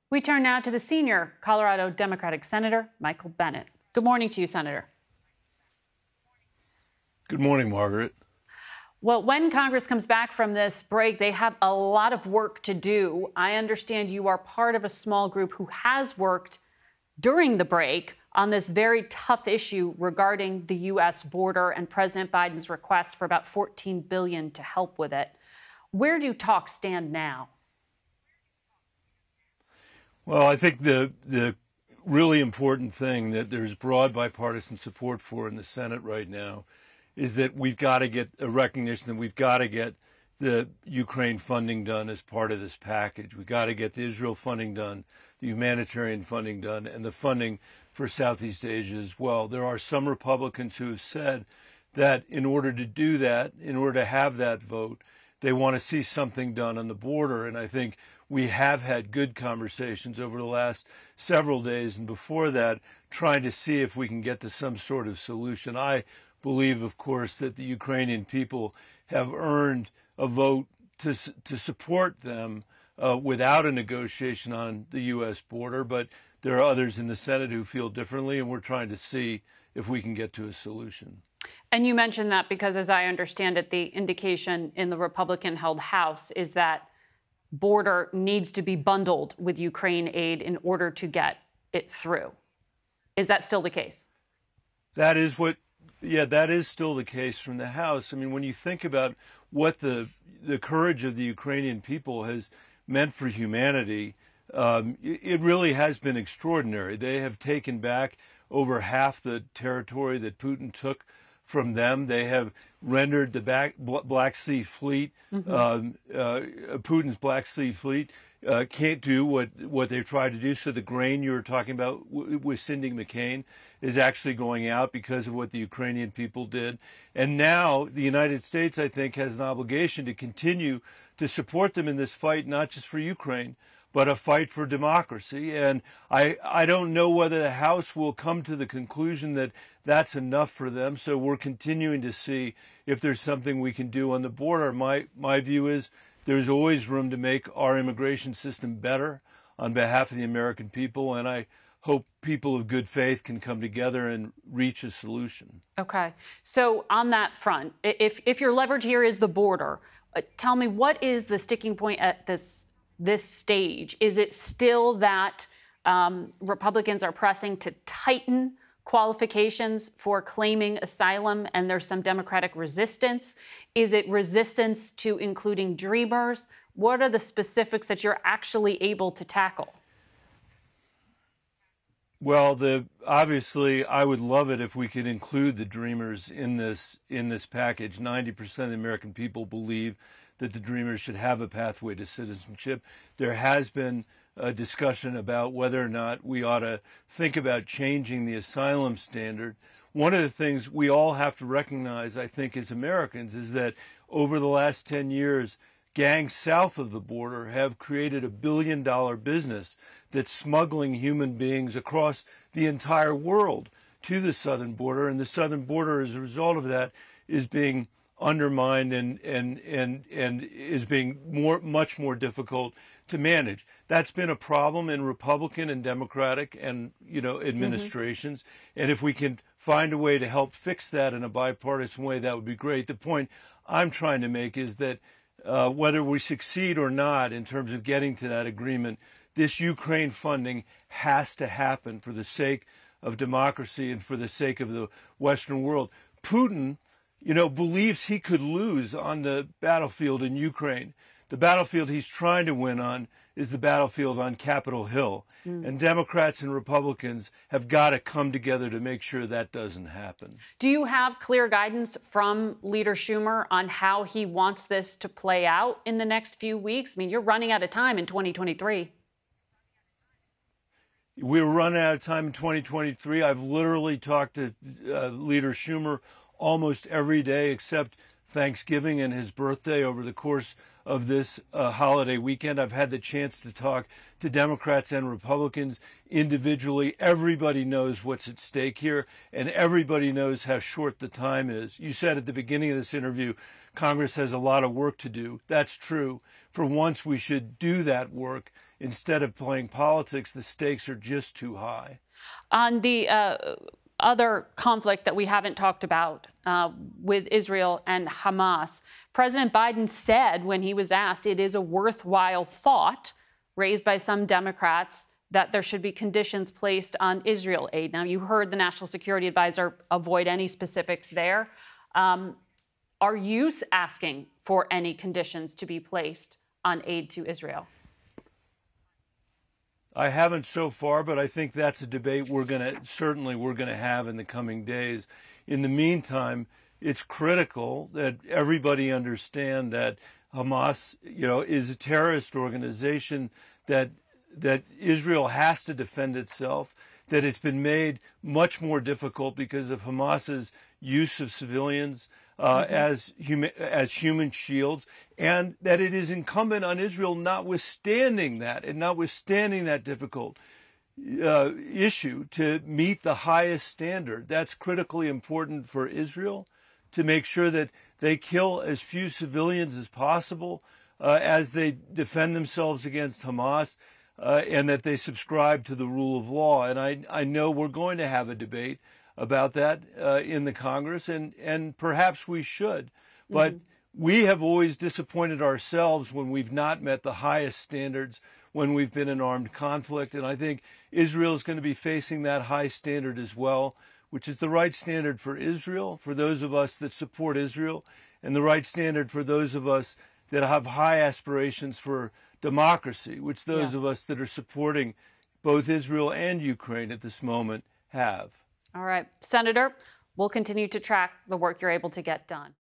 We turn now to the senior Colorado Democratic Senator, Michael Bennet. Good morning to you, Senator. Good morning, Margaret. Well, when Congress comes back from this break, they have a lot of work to do. I understand you are part of a small group who has worked during the break on this very tough issue regarding the U.S. border and President Biden's request for about $14 billion to help with it. Where do talks stand now? Well, I think the really important thing that there's broad bipartisan support for in the Senate right now is that we've got to get a recognition that we've got to get the Ukraine funding done as part of this package. We've got to get the Israel funding done, the humanitarian funding done, and the funding for Southeast Asia as well. There are some Republicans who have said that in order to do that, in order to have that vote, they want to see something done on the border. And I think we have had good conversations over the last several days and before that, trying to see if we can get to some sort of solution. I believe, of course, that the Ukrainian people have earned a vote to support them without a negotiation on the U.S. border, but there are others in the Senate who feel differently, and we're trying to see if we can get to a solution. And you mentioned that because, as I understand it, the indication in the Republican-held House is that border needs to be bundled with Ukraine aid in order to get it through. Is that still the case? That is still the case from the House. I mean, when you think about what the courage of the Ukrainian people has meant for humanity, it really has been extraordinary. They have taken back over half the territory that Putin took from them. They have rendered the Black Sea Fleet, Putin's Black Sea Fleet, can't do what they've tried to do. So the grain you were talking about with Cindy McCain is actually going out because of what the Ukrainian people did. And now the United States, I think, has an obligation to continue to support them in this fight, not just for Ukraine, but a fight for democracy. And I don't know whether the House will come to the conclusion that that's enough for them. So we're continuing to see if there's something we can do on the border. My view is there's always room to make our immigration system better on behalf of the American people. And I hope people of good faith can come together and reach a solution. Okay. So on that front, if your leverage here is the border, tell me, what is the sticking point at this stage? Is it still that Republicans are pressing to tighten qualifications for claiming asylum and there's some Democratic resistance? Is it resistance to including Dreamers? What are the specifics that you're actually able to tackle? Well, obviously, I would love it if we could include the Dreamers in this package. 90% of the American people believe that the Dreamers should have a pathway to citizenship. There has been a discussion about whether or not we ought to think about changing the asylum standard. One of the things we all have to recognize, I think, as Americans, is that over the last 10 years, gangs south of the border have created $1 billion business that's smuggling human beings across the entire world to the southern border. And the southern border, as a result of that, is being undermined and is being much more difficult to manage. That's been a problem in Republican and Democratic and administrations. And if we can find a way to help fix that in a bipartisan way, that would be great. The point I'm trying to make is that whether we succeed or not in terms of getting to that agreement, this Ukraine funding has to happen for the sake of democracy and for the sake of the Western world. Putin, believes he could lose on the battlefield in Ukraine. The battlefield he's trying to win on is the battlefield on Capitol Hill. And Democrats and Republicans have got to come together to make sure that doesn't happen. Do you have clear guidance from Leader Schumer on how he wants this to play out in the next few weeks? I mean, you're running out of time in 2023. We're running out of time in 2023. I've literally talked to Leader Schumer almost every day except Thanksgiving and his birthday over the course of this holiday weekend. I've had the chance to talk to Democrats and Republicans individually. Everybody knows what's at stake here, and everybody knows how short the time is. You said at the beginning of this interview, Congress has a lot of work to do. That's true. For once, we should do that work instead of playing politics. The stakes are just too high. On the other conflict that we haven't talked about with Israel and Hamas, President Biden said when he was asked, it is a worthwhile thought raised by some Democrats that there should be conditions placed on Israel aid. Now, you heard the National Security Advisor avoid any specifics there. Are you asking for any conditions to be placed on aid to Israel? I haven't so far, but I think that's a debate we're going to have in the coming days. In the meantime, it's critical that everybody understand that Hamas, is a terrorist organization, that Israel has to defend itself, that it's been made much more difficult because of Hamas's use of civilians as human shields, and that it is incumbent on Israel, notwithstanding that difficult issue, to meet the highest standard. That's critically important for Israel, to make sure that they kill as few civilians as possible as they defend themselves against Hamas, and that they subscribe to the rule of law. And I know we're going to have a debate about that in the Congress, and perhaps we should. But we have always disappointed ourselves when we've not met the highest standards when we've been in armed conflict. And I think Israel is going to be facing that high standard as well, which is the right standard for Israel, for those of us that support Israel, and the right standard for those of us that have high aspirations for democracy, which those of us that are supporting both Israel and Ukraine at this moment have. All right, Senator, we'll continue to track the work you're able to get done.